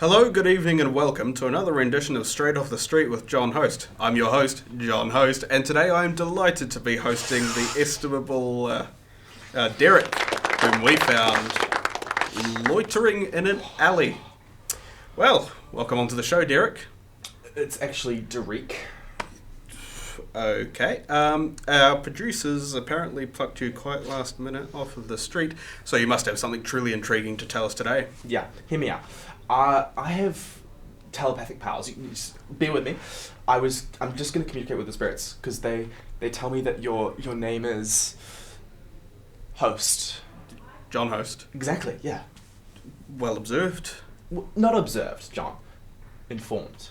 Hello, good evening, and welcome to another rendition of Straight Off the Street with John Host. I'm your host, John Host, and today I'm delighted to be hosting the estimable Derek, whom we found loitering in an alley. Well, welcome onto the show, Derek. It's actually Derek. Okay. Our producers apparently plucked you quite last minute off of the street, so you must have something truly intriguing to tell us today. Yeah, hear me out. I have telepathic powers. You just bear with me. I'm just going to communicate with the spirits because they tell me that your name is Host. John Host. Exactly. Yeah. Well observed. Not observed, John. Informed.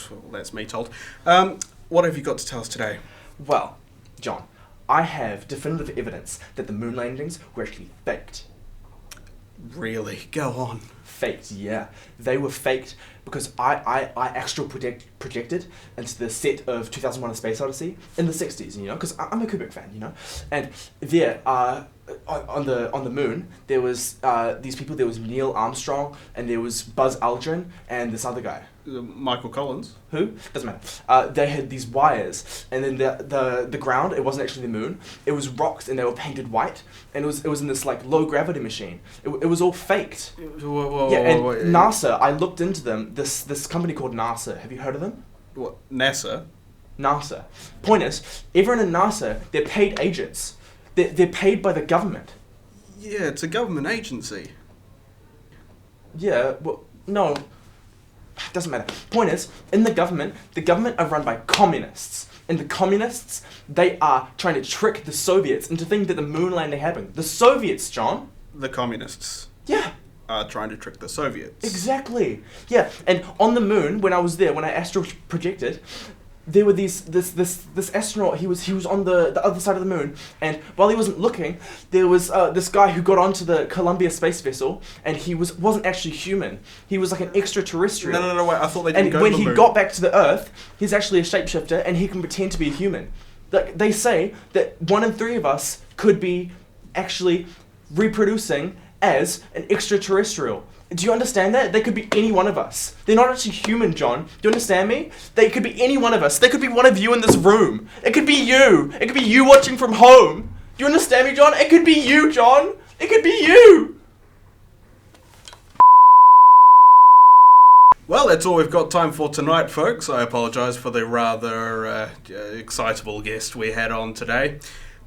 Well, that's me told. What have you got to tell us today? Well, John, I have definitive evidence that the moon landings were actually faked. Really? Go on. Faked, yeah. They were faked because I astral projected into the set of 2001: A Space Odyssey in the 60s, because I'm a Kubrick fan, And there, on the moon, there was these people. There was Neil Armstrong, and there was Buzz Aldrin, and this other guy. Michael Collins. Who? Doesn't matter. They had these wires, and then the ground, it wasn't actually the moon. It was rocks, and they were painted white, and it was in this like low gravity machine. It was all faked. Whoa, NASA, I looked into them. This company called NASA. Have you heard of them? What? NASA? NASA. Point is, everyone in NASA, they're paid agents. They're paid by the government. Yeah, it's a government agency. Yeah, well, no. Doesn't matter. Point is, in the government are run by communists. And the communists, they are trying to trick the Soviets into thinking that the moon landing happened. The Soviets, John. The communists. Yeah. Are trying to trick the Soviets. Exactly. Yeah. And on the moon, when I was there, when I astral projected, there were this astronaut. He was on the other side of the moon, and while he wasn't looking, there was this guy who got onto the Columbia space vessel, and he wasn't actually human. He was like an extraterrestrial. No, wait. I thought they didn't go to the moon. And when he got back to the Earth, he's actually a shapeshifter, and he can pretend to be a human. Like they say that 1 in 3 of us could be actually reproducing as an extraterrestrial. Do you understand that? They could be any one of us. They're not actually human, John. Do you understand me? They could be any one of us. They could be one of you in this room. It could be you. It could be you watching from home. Do you understand me, John? It could be you, John. It could be you. Well, that's all we've got time for tonight, folks. I apologise for the rather excitable guest we had on today.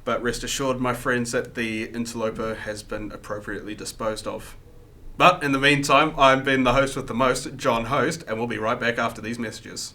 But rest assured, my friends, that the interloper has been appropriately disposed of. But in the meantime, I've been the host with the most, John Host, and we'll be right back after these messages.